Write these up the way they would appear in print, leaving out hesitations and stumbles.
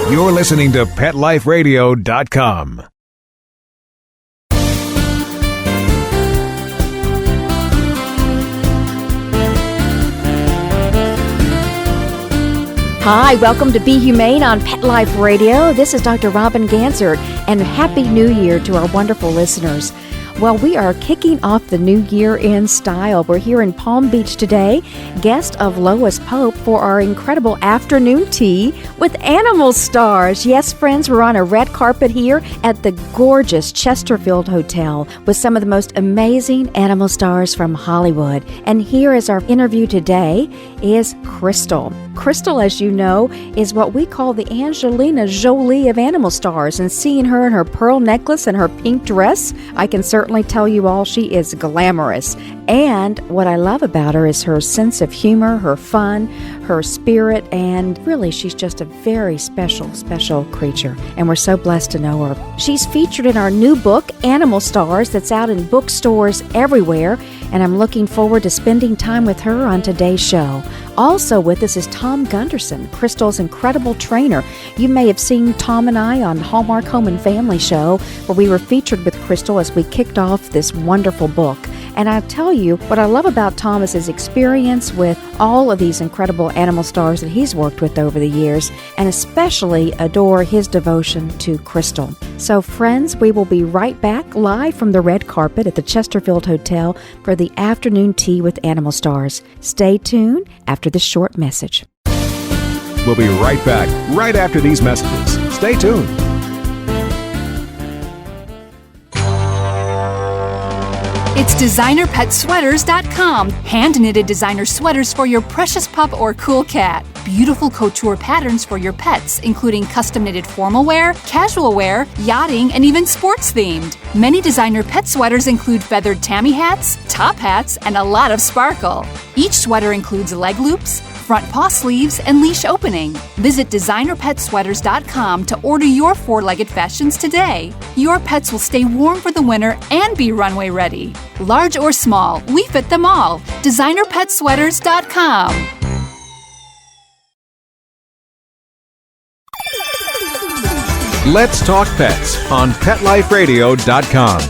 You're listening to PetLifeRadio.com. Hi, welcome to Be Humane on Pet Life Radio. This is Dr. Robin Ganzert, and Happy New Year to our wonderful listeners. Well, we are kicking off the new year in style. We're here in Palm Beach today, guest of Lois Pope for our incredible afternoon tea with animal stars. Yes, friends, we're on a red carpet here at the gorgeous Chesterfield Hotel with some of the most amazing animal stars from Hollywood. And here is our interview today is Crystal. Crystal, as you know, is what we call the Angelina Jolie of animal stars. And seeing her in her pearl necklace and her pink dress, I can certainly tell you all she is glamorous. And what I love about her is her sense of humor, her fun, her spirit, and really she's just a very special creature. And we're so blessed to know her. She's featured in our new book, Animal Stars, that's out in bookstores everywhere. And I'm looking forward to spending time with her on today's show. Also with us is Tom Gunderson, Crystal's incredible trainer. You may have seen Tom and I on Hallmark Home and Family Show, where we were featured with Crystal as we kicked off this wonderful book. And I'll tell you, what I love about Tom is his experience with all of these incredible animal stars that he's worked with over the years, and especially adore his devotion to Crystal. So friends, we will be right back live from the red carpet at the Chesterfield Hotel for the afternoon tea with animal stars. Stay tuned after this short message. We'll be right back right after these messages. Stay tuned. It's DesignerPetSweaters.com. Hand-knitted designer sweaters for your precious pup or cool cat. Beautiful couture patterns for your pets, including custom-knitted formal wear, casual wear, yachting, and even sports-themed. Many designer pet sweaters include feathered tammy hats, top hats, and a lot of sparkle. Each sweater includes leg loops, front paw sleeves, and leash opening. Visit DesignerPetSweaters.com to order your four-legged fashions today. Your pets will stay warm for the winter and be runway ready. Large or small, we fit them all. DesignerPetSweaters.com. Let's talk pets on PetLifeRadio.com.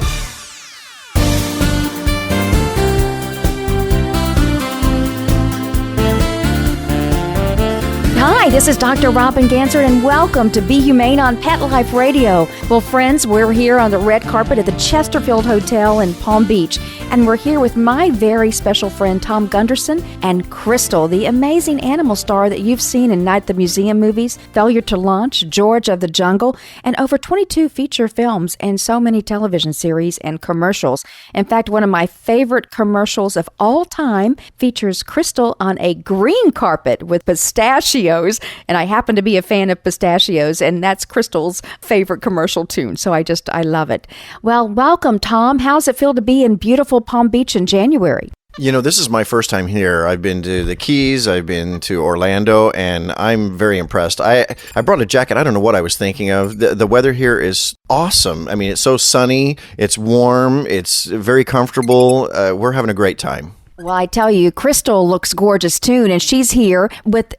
Hi, this is Dr. Robin Ganzert, and welcome to Be Humane on Pet Life Radio. Well, friends, we're here on the red carpet at the Chesterfield Hotel in Palm Beach, and we're here with my very special friend Tom Gunderson and Crystal, the amazing animal star that you've seen in Night at the Museum movies, Failure to Launch, George of the Jungle, and over 22 feature films and so many television series and commercials. In fact, one of my favorite commercials of all time features Crystal on a green carpet with pistachios. And I happen to be a fan of pistachios, and that's Crystal's favorite commercial tune. So I love it. Well, welcome, Tom. How's it feel to be in beautiful Palm Beach in January? You know, this is my first time here. I've been to the Keys, I've been to Orlando, and I'm very impressed. I brought a jacket. I don't know what I was thinking of. The weather here is awesome. I mean, it's so sunny, it's warm, it's very comfortable. We're having a great time. Well, I tell you, Crystal looks gorgeous too, and she's here with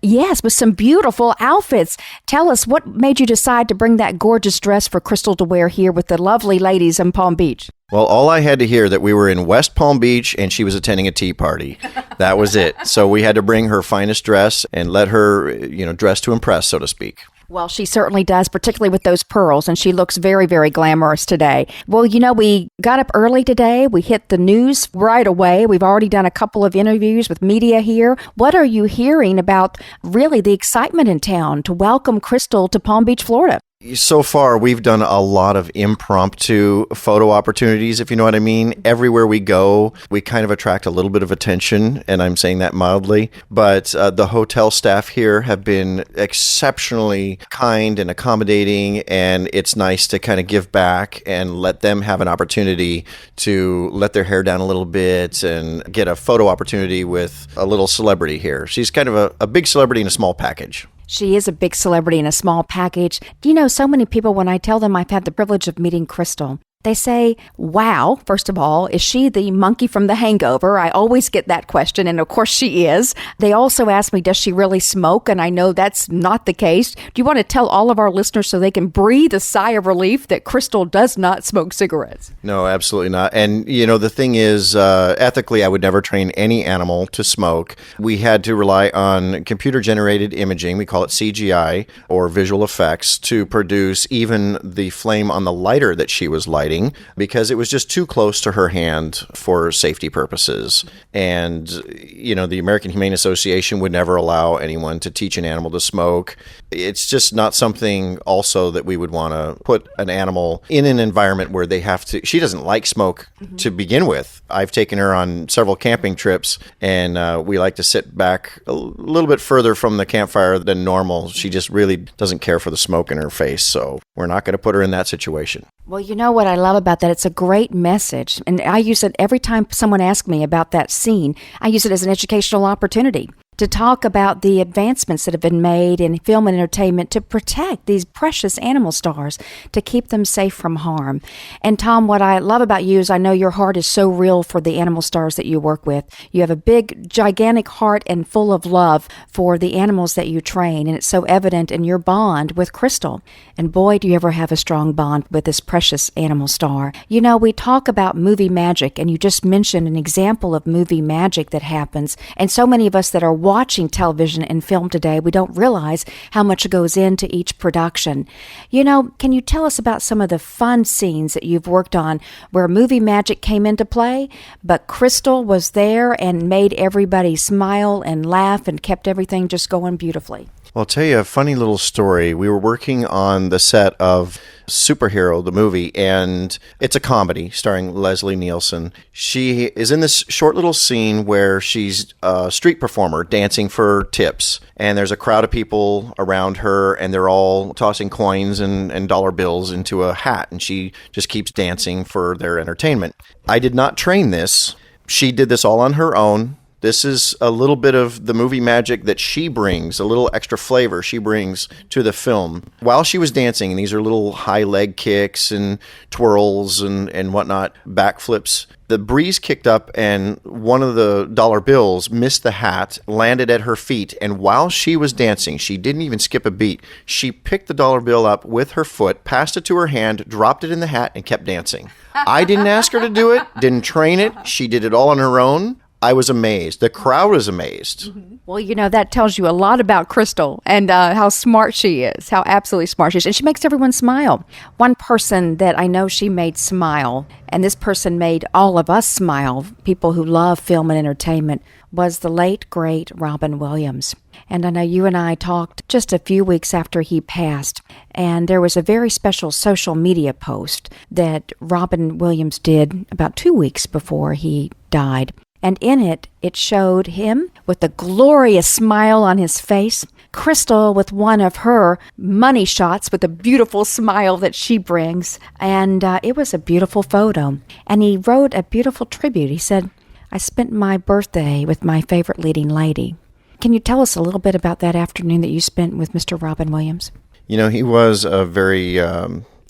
some beautiful outfits. Tell us, what made you decide to bring that gorgeous dress for Crystal to wear here with the lovely ladies in Palm Beach? Well, all I had to hear that we were in West Palm Beach and she was attending a tea party. That was it. So we had to bring her finest dress and let her, dress to impress, so to speak. Well, she certainly does, particularly with those pearls, and she looks very, very glamorous today. Well, we got up early today. We hit the news right away. We've already done a couple of interviews with media here. What are you hearing about really the excitement in town to welcome Crystal to Palm Beach, Florida? So far, we've done a lot of impromptu photo opportunities, if you know what I mean. Everywhere we go, we kind of attract a little bit of attention, and I'm saying that mildly. But the hotel staff here have been exceptionally kind and accommodating, and it's nice to kind of give back and let them have an opportunity to let their hair down a little bit and get a photo opportunity with a little celebrity here. She's kind of a big celebrity in a small package. She is a big celebrity in a small package. So many people, when I tell them I've had the privilege of meeting Crystal, They say, wow, first of all, is she the monkey from The Hangover? I always get that question, and of course she is. They also ask me, does she really smoke? And I know that's not the case. Do you want to tell all of our listeners so they can breathe a sigh of relief that Crystal does not smoke cigarettes? No, absolutely not. And, the thing is, ethically, I would never train any animal to smoke. We had to rely on computer-generated imaging, we call it CGI, or visual effects, to produce even the flame on the lighter that she was lighting, because it was just too close to her hand for safety purposes. And, the American Humane Association would never allow anyone to teach an animal to smoke. It's just not something also that we would want to put an animal in an environment where they have to. She doesn't like smoke to begin with. I've taken her on several camping trips, and we like to sit back a little bit further from the campfire than normal. She just really doesn't care for the smoke in her face, so we're not going to put her in that situation. Well, you know what I love about that? It's a great message. And I use it every time someone asks me about that scene. I use it as an educational opportunity to talk about the advancements that have been made in film and entertainment to protect these precious animal stars, to keep them safe from harm. And Tom, what I love about you is I know your heart is so real for the animal stars that you work with. You have a big, gigantic heart and full of love for the animals that you train, and it's so evident in your bond with Crystal. And boy, do you ever have a strong bond with this precious animal star. We talk about movie magic, and you just mentioned an example of movie magic that happens, and so many of us that are watching television and film today, we don't realize how much goes into each production. Can you tell us about some of the fun scenes that you've worked on where movie magic came into play, but Crystal was there and made everybody smile and laugh and kept everything just going beautifully? Well, I'll tell you a funny little story. We were working on the set of Superhero, the movie, and it's a comedy starring Leslie Nielsen. She is in this short little scene where she's a street performer dancing for tips, and there's a crowd of people around her, and they're all tossing coins and dollar bills into a hat, and she just keeps dancing for their entertainment. I did not train this. She did this all on her own. This is a little bit of the movie magic that she brings, a little extra flavor she brings to the film. While she was dancing, and these are little high leg kicks and twirls and whatnot, backflips, the breeze kicked up and one of the dollar bills missed the hat, landed at her feet, and while she was dancing, she didn't even skip a beat. She picked the dollar bill up with her foot, passed it to her hand, dropped it in the hat, and kept dancing. I didn't ask her to do it, didn't train it. She did it all on her own. I was amazed. The crowd was amazed. Well, that tells you a lot about Crystal and how smart she is, how absolutely smart she is. And she makes everyone smile. One person that I know she made smile, and this person made all of us smile, people who love film and entertainment, was the late, great Robin Williams. And I know you and I talked just a few weeks after he passed, and there was a very special social media post that Robin Williams did about 2 weeks before he died. And in it, it showed him with a glorious smile on his face, Crystal with one of her money shots with a beautiful smile that she brings. And it was a beautiful photo. And he wrote a beautiful tribute. He said, "I spent my birthday with my favorite leading lady." Can you tell us a little bit about that afternoon that you spent with Mr. Robin Williams? He was a very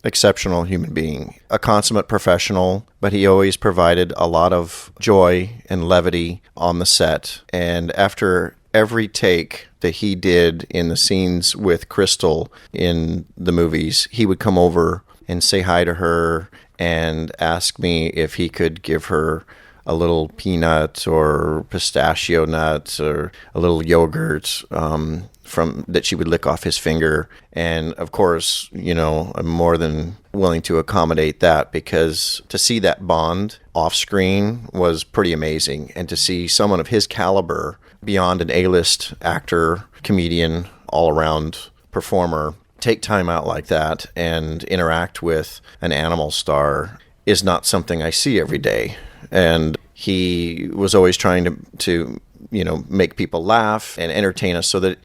exceptional human being, a consummate professional, but he always provided a lot of joy and levity on the set. And after every take that he did in the scenes with Crystal in the movies, he would come over and say hi to her and ask me if he could give her a little peanut or pistachio nuts or a little yogurt from that she would lick off his finger. And of course, I'm more than willing to accommodate that, because to see that bond off screen was pretty amazing. And to see someone of his caliber, beyond an A-list actor, comedian, all-around performer, take time out like that and interact with an animal star is not something I see every day. And he was always trying to make people laugh and entertain us so that,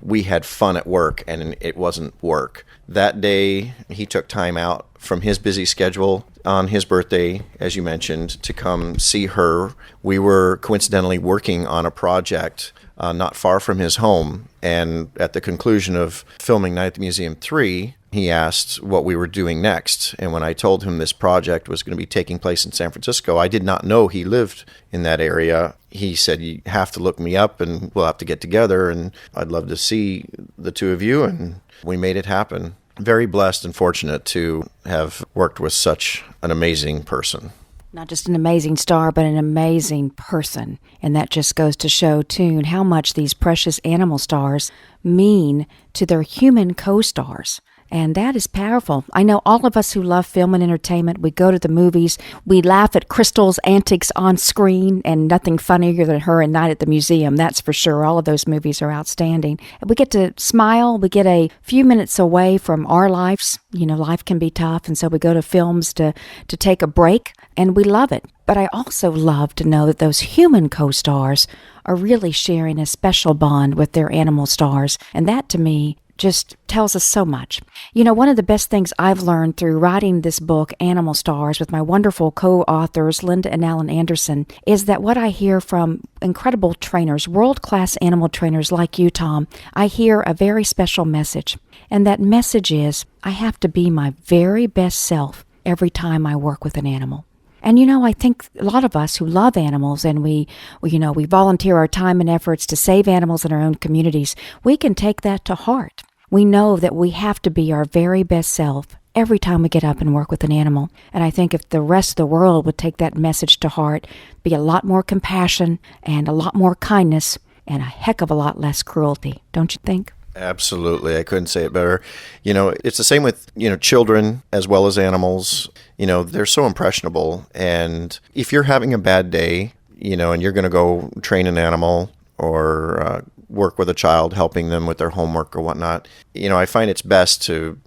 we had fun at work and it wasn't work. That day, he took time out from his busy schedule on his birthday, as you mentioned, to come see her. We were coincidentally working on a project not far from his home. And at the conclusion of filming Night at the Museum 3, he asked what we were doing next. And when I told him this project was going to be taking place in San Francisco, I did not know he lived in that area. He said, you have to look me up and we'll have to get together and I'd love to see the two of you. And we made it happen. Very blessed and fortunate to have worked with such an amazing person. Not just an amazing star, but an amazing person. And that just goes to show, too, how much these precious animal stars mean to their human co-stars. And that is powerful. I know all of us who love film and entertainment, we go to the movies, we laugh at Crystal's antics on screen, and nothing funnier than her and Night at the Museum, that's for sure. All of those movies are outstanding. We get to smile, we get a few minutes away from our lives. Life can be tough, and so we go to films to take a break, and we love it. But I also love to know that those human co-stars are really sharing a special bond with their animal stars, and that to me just tells us so much. One of the best things I've learned through writing this book, Animal Stars, with my wonderful co-authors, Linda and Alan Anderson, is that what I hear from incredible trainers, world-class animal trainers like you, Tom, I hear a very special message. And that message is, I have to be my very best self every time I work with an animal. And I think a lot of us who love animals and we volunteer our time and efforts to save animals in our own communities, we can take that to heart. We know that we have to be our very best self every time we get up and work with an animal. And I think if the rest of the world would take that message to heart, be a lot more compassion and a lot more kindness and a heck of a lot less cruelty, don't you think? Absolutely. I couldn't say it better. It's the same with, children as well as animals. They're so impressionable. And if you're having a bad day, and you're going to go train an animal or work with a child, helping them with their homework or whatnot, I find it's best to,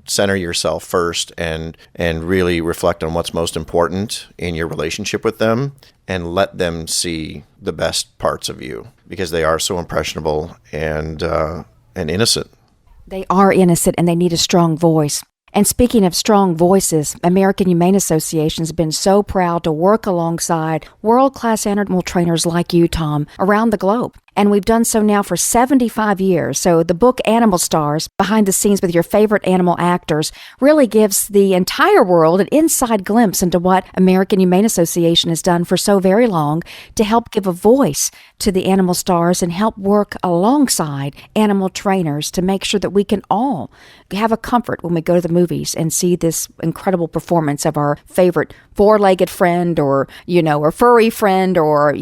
center yourself first and really reflect on what's most important in your relationship with them and let them see the best parts of you because they are so impressionable and innocent. They are innocent and they need a strong voice. And speaking of strong voices, American Humane Association has been so proud to work alongside world-class animal trainers like you, Tom, around the globe. And we've done so now for 75 years. So the book Animal Stars, Behind the Scenes with Your Favorite Animal Actors, really gives the entire world an inside glimpse into what American Humane Association has done for so very long to help give a voice to the animal stars and help work alongside animal trainers to make sure that we can all have a comfort when we go to the movies and see this incredible performance of our favorite four-legged friend or furry friend or,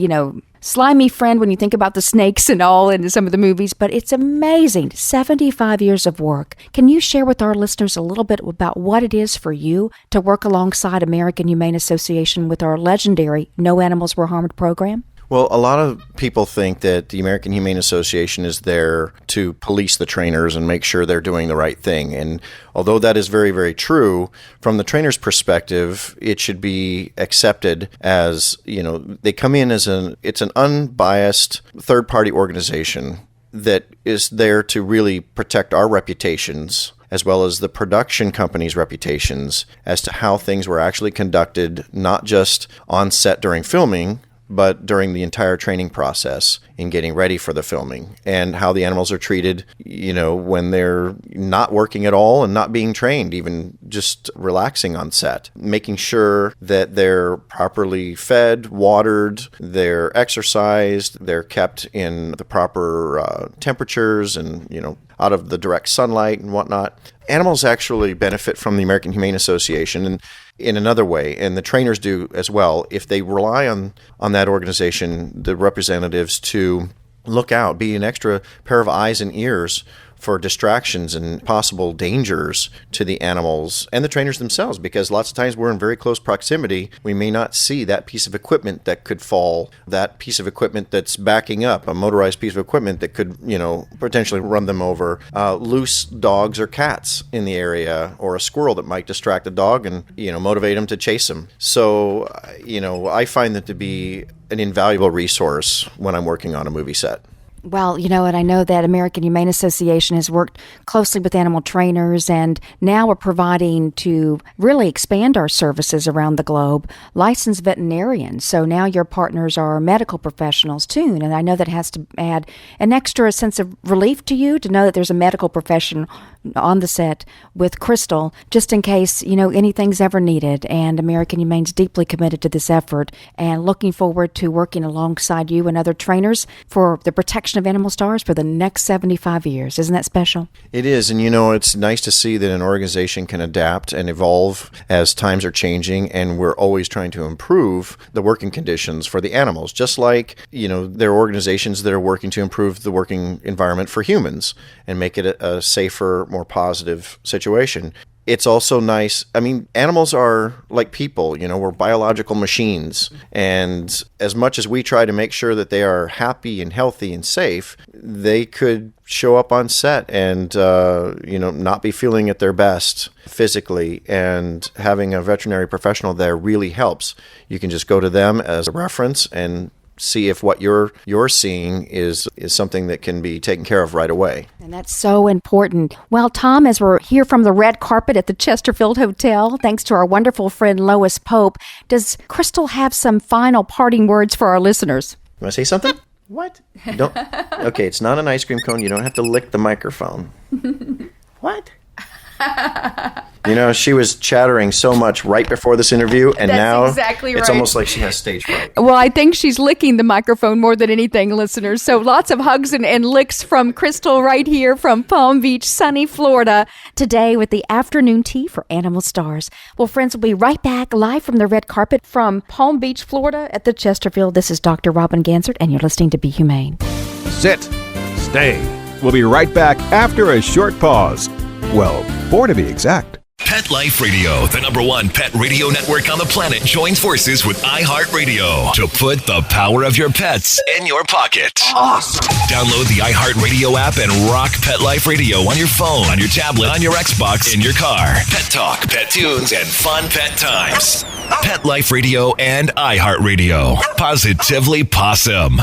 slimy friend when you think about the snakes and all in some of the movies. But it's amazing. 75 years of work. Can you share with our listeners a little bit about what it is for you to work alongside American Humane Association with our legendary No Animals Were Harmed program? Well, a lot of people think that the American Humane Association is there to police the trainers and make sure they're doing the right thing. And although that is very, very true, from the trainer's perspective, it should be accepted as, they come in as it's an unbiased third-party organization that is there to really protect our reputations as well as the production company's reputations as to how things were actually conducted, not just on set during filming, but during the entire training process in getting ready for the filming and how the animals are treated, when they're not working at all and not being trained, even just relaxing on set, making sure that they're properly fed, watered, they're exercised, they're kept in the proper temperatures and, out of the direct sunlight and whatnot. Animals actually benefit from the American Humane Association and in another way, and the trainers do as well, if they rely on that organization, the representatives, to look out, be an extra pair of eyes and ears for distractions and possible dangers to the animals and the trainers themselves, because lots of times we're in very close proximity. We may not see that piece of equipment that could fall, that piece of equipment that's backing up, a motorized piece of equipment that could, potentially run them over, loose dogs or cats in the area, or a squirrel that might distract a dog and, motivate them to chase them. So, I find that to be an invaluable resource when I'm working on a movie set. Well, and I know that American Humane Association has worked closely with animal trainers, and now we're providing to really expand our services around the globe, licensed veterinarians. So now your partners are medical professionals too, and I know that has to add an extra sense of relief to you to know that there's a medical profession on the set with Crystal, just in case, anything's ever needed. And American Humane's deeply committed to this effort and looking forward to working alongside you and other trainers for the protection of animal stars for the next 75 years. Isn't that special? It is, and it's nice to see that an organization can adapt and evolve as times are changing, and we're always trying to improve the working conditions for the animals, just like, there are organizations that are working to improve the working environment for humans and make it a safer, more positive situation. It's also nice. I mean, animals are like people, we're biological machines. And as much as we try to make sure that they are happy and healthy and safe, they could show up on set and, not be feeling at their best physically. And having a veterinary professional there really helps. You can just go to them as a reference and see if what you're seeing is something that can be taken care of right away. And that's so important. Well, Tom, as we're here from the red carpet at the Chesterfield Hotel, thanks to our wonderful friend Lois Pope, does Crystal have some final parting words for our listeners? You want to say something? What? Don't. Okay, it's not an ice cream cone. You don't have to lick the microphone. What? She was chattering so much right before this interview, and now exactly it's right. almost like she has stage fright. Well, I think she's licking the microphone more than anything, listeners. So lots of hugs and licks from Crystal right here from Palm Beach, sunny Florida, today with the afternoon tea for Animal Stars. Well, friends, we'll be right back live from the red carpet from Palm Beach, Florida at the Chesterfield. This is Dr. Robin Ganzert, and you're listening to Be Humane. Sit. Stay. We'll be right back after a short pause. Well, 4 to be exact. Pet Life Radio, the #1 pet radio network on the planet, joins forces with iHeartRadio to put the power of your pets in your pocket. Awesome! Download the iHeartRadio app and rock Pet Life Radio on your phone, on your tablet, on your Xbox, in your car. Pet talk, pet tunes, and fun pet times. Pet Life Radio and iHeartRadio. Positively Possum.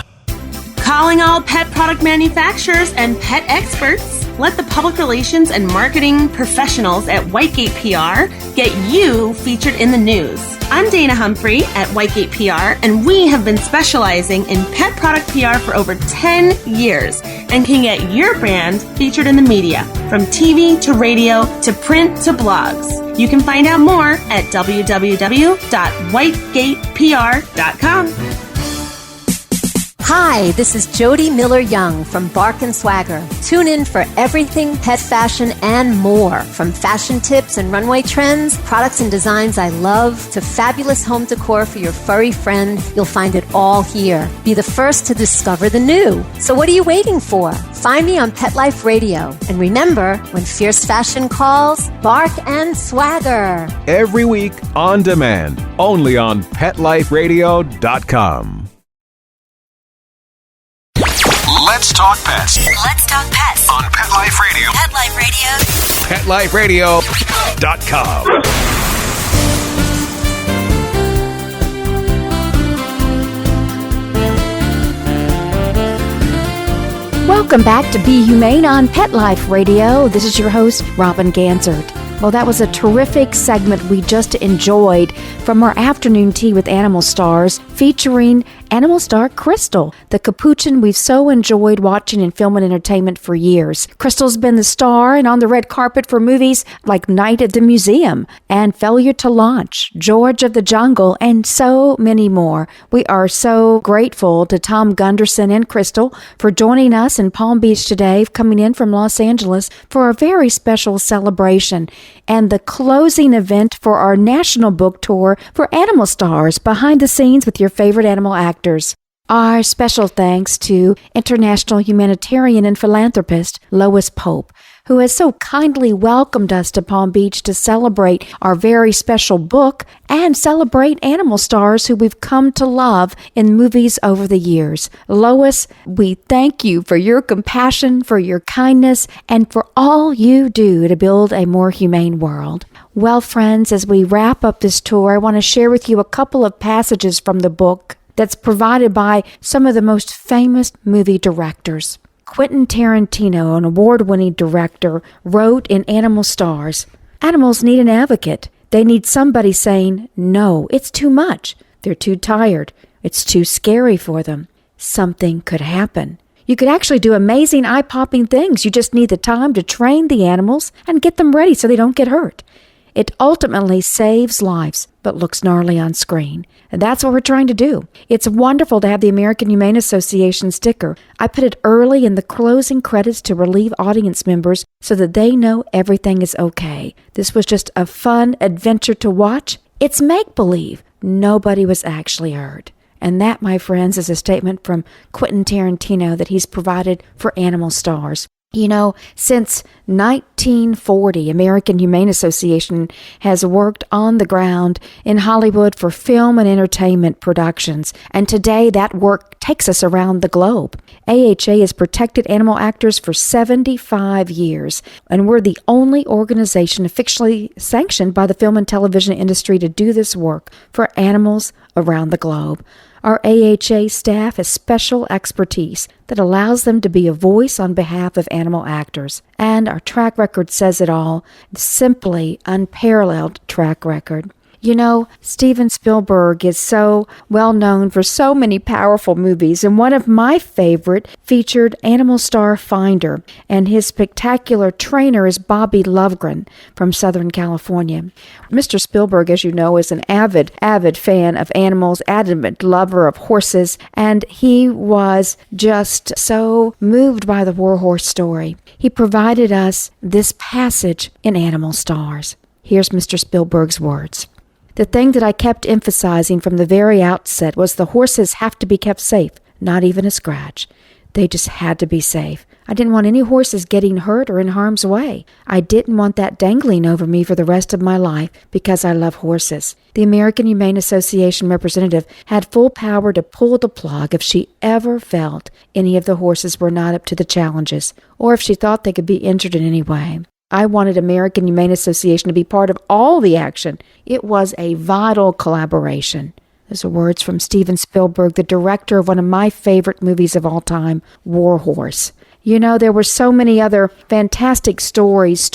Calling all pet product manufacturers and pet experts. Let the public relations and marketing professionals at Whitegate PR get you featured in the news. I'm Dana Humphrey at Whitegate PR, and we have been specializing in pet product PR for over 10 years and can get your brand featured in the media, from TV to radio to print to blogs. You can find out more at www.whitegatepr.com. Hi, this is Jody Miller-Young from Bark & Swagger. Tune in for everything pet fashion and more. From fashion tips and runway trends, products and designs I love, to fabulous home decor for your furry friend, you'll find it all here. Be the first to discover the new. So what are you waiting for? Find me on Pet Life Radio. And remember, when fierce fashion calls, Bark & Swagger. Every week on demand, only on PetLifeRadio.com. Let's talk pets Let's talk pets on Pet Life Radio. Pet Life Radio. PetLifeRadio.com. Welcome back to Be Humane on Pet Life Radio. This is your host, Robin Ganzert. Well, that was a terrific segment we just enjoyed from our afternoon tea with Animal Stars, featuring Animal Star Crystal, the capuchin we've so enjoyed watching in film and entertainment for years. Crystal's been the star and on the red carpet for movies like Night at the Museum and Failure to Launch, George of the Jungle, and so many more. We are so grateful to Tom Gunderson and Crystal for joining us in Palm Beach today, coming in from Los Angeles for a very special celebration and the closing event for our national book tour for Animal Stars, behind the scenes with your favorite animal actors. Our special thanks to international humanitarian and philanthropist Lois Pope, who has so kindly welcomed us to Palm Beach to celebrate our very special book and celebrate Animal Stars who we've come to love in movies over the years. Lois, we thank you for your compassion, for your kindness, and for all you do to build a more humane world. Well, friends, as we wrap up this tour, I want to share with you a couple of passages from the book. that's provided by some of the most famous movie directors. Quentin Tarantino, an award-winning director, wrote in Animal Stars, "Animals need an advocate. They need somebody saying, no, it's too much. They're too tired. It's too scary for them. Something could happen. You could actually do amazing eye-popping things. You just need the time to train the animals and get them ready so they don't get hurt. It ultimately saves lives, but looks gnarly on screen. And that's what we're trying to do. It's wonderful to have the American Humane Association sticker. I put it early in the closing credits to relieve audience members so that they know everything is okay. This was just a fun adventure to watch. It's make-believe. Nobody was actually hurt." And that, my friends, is a statement from Quentin Tarantino that he's provided for Animal Stars. You know, since 1940, American Humane Association has worked on the ground in Hollywood for film and entertainment productions, and today that work takes us around the globe. AHA has protected animal actors for 75 years, and we're the only organization officially sanctioned by the film and television industry to do this work for animals around the globe. Our AHA staff has special expertise that allows them to be a voice on behalf of animal actors. And our track record says it all. Simply unparalleled track record. You know, Steven Spielberg is so well known for so many powerful movies, and one of my favorite featured Animal Star Finder, and his spectacular trainer is Bobby Lovegren from Southern California. Mr. Spielberg, as you know, is an avid fan of animals, adamant lover of horses, and he was just so moved by the Warhorse story. He provided us this passage in Animal Stars. Here's Mr. Spielberg's words. "The thing that I kept emphasizing from the very outset was the horses have to be kept safe, not even a scratch. They just had to be safe. I didn't want any horses getting hurt or in harm's way. I didn't want that dangling over me for the rest of my life because I love horses." The American Humane Association representative had full power to pull the plug if she ever felt any of the horses were not up to the challenges, or if she thought they could be injured in any way. I wanted American Humane Association to be part of all the action. It was a vital collaboration. Those are words from Steven Spielberg, the director of one of my favorite movies of all time, Warhorse. You know, there were so many other fantastic stories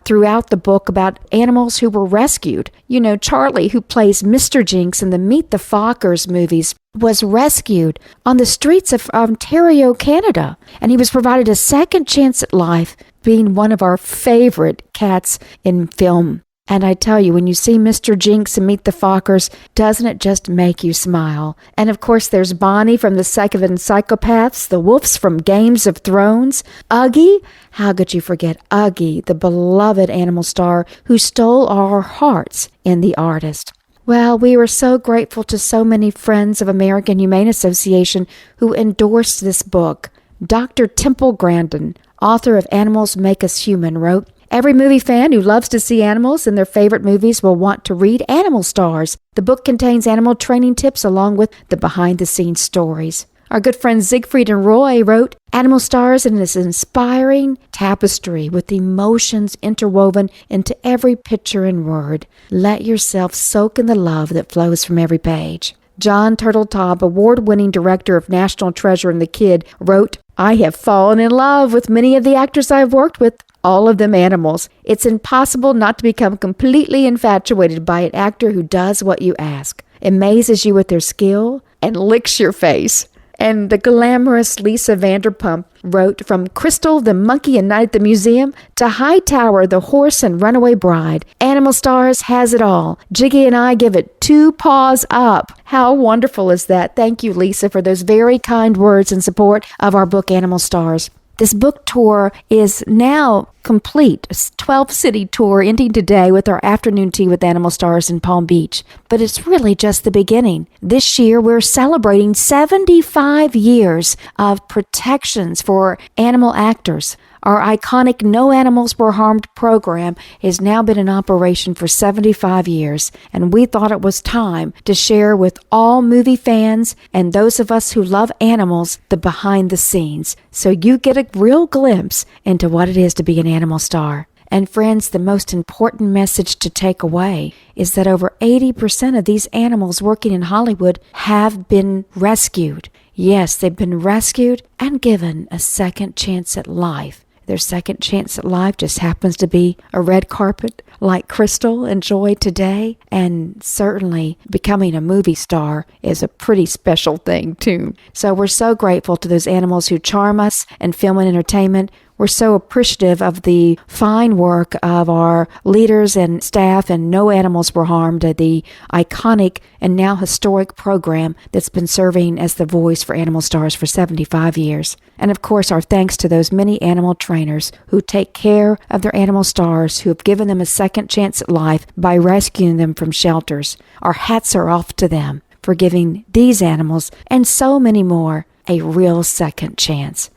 throughout the book about animals who were rescued. You know, Charlie, who plays Mr. Jinx in the Meet the Fockers movies, was rescued on the streets of Ontario, Canada, and he was provided a second chance at life, being one of our favorite cats in film. And I tell you, when you see Mr. Jinx and Meet the Fockers, doesn't it just make you smile? And of course, there's Bonnie from the Seven Psychopaths, the Wolves from Games of Thrones, Uggie. How could you forget Uggie, the beloved animal star who stole our hearts in The Artist? Well, we were so grateful to so many friends of American Humane Association who endorsed this book. Dr. Temple Grandin, author of Animals Make Us Human, wrote, "Every movie fan who loves to see animals in their favorite movies will want to read Animal Stars. The book contains animal training tips along with the behind-the-scenes stories." Our good friends Siegfried and Roy wrote, "Animal Stars is an inspiring tapestry with emotions interwoven into every picture and word. Let yourself soak in the love that flows from every page." John Turteltaub, award-winning director of National Treasure and the Kid, wrote, "I have fallen in love with many of the actors I've worked with, all of them animals. It's impossible not to become completely infatuated by an actor who does what you ask, amazes you with their skill, and licks your face." And the glamorous Lisa Vanderpump wrote, "From Crystal, the monkey and night at the museum, to Hightower, the horse and runaway bride, Animal Stars has it all. Jiggy and I give it 2 paws up." How wonderful is that? Thank you, Lisa, for those very kind words in support of our book, Animal Stars. This book tour is now complete, a 12-city tour ending today with our afternoon tea with Animal Stars in Palm Beach. But it's really just the beginning. This year, we're celebrating 75 years of protections for animal actors. Our iconic No Animals Were Harmed program has now been in operation for 75 years, and we thought it was time to share with all movie fans and those of us who love animals the behind the scenes, so you get a real glimpse into what it is to be an animal star. And friends, the most important message to take away is that over 80% of these animals working in Hollywood have been rescued. Yes, they've been rescued and given a second chance at life. Their second chance at life just happens to be a red carpet like Crystal enjoyed today. And certainly becoming a movie star is a pretty special thing too. So we're so grateful to those animals who charm us in film and entertainment. We're so appreciative of the fine work of our leaders and staff, and No Animals Were Harmed, the iconic and now historic program that's been serving as the voice for animal stars for 75 years. And of course, our thanks to those many animal trainers who take care of their animal stars, who have given them a second chance at life by rescuing them from shelters. Our hats are off to them for giving these animals and so many more a real second chance.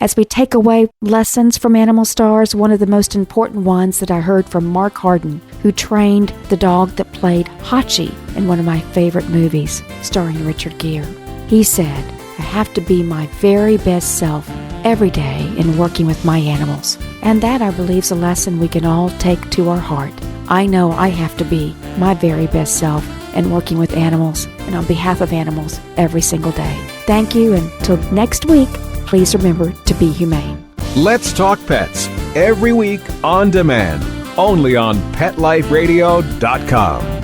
As we take away lessons from animal stars, one of the most important ones that I heard from Mark Harden, who trained the dog that played Hachi in one of my favorite movies, starring Richard Gere. He said, I have to be my very best self every day in working with my animals. And that, I believe, is a lesson we can all take to our heart. I know I have to be my very best self in working with animals and on behalf of animals every single day. Thank you, and until next week, please remember to be humane. Let's Talk Pets, every week on demand, only on PetLifeRadio.com.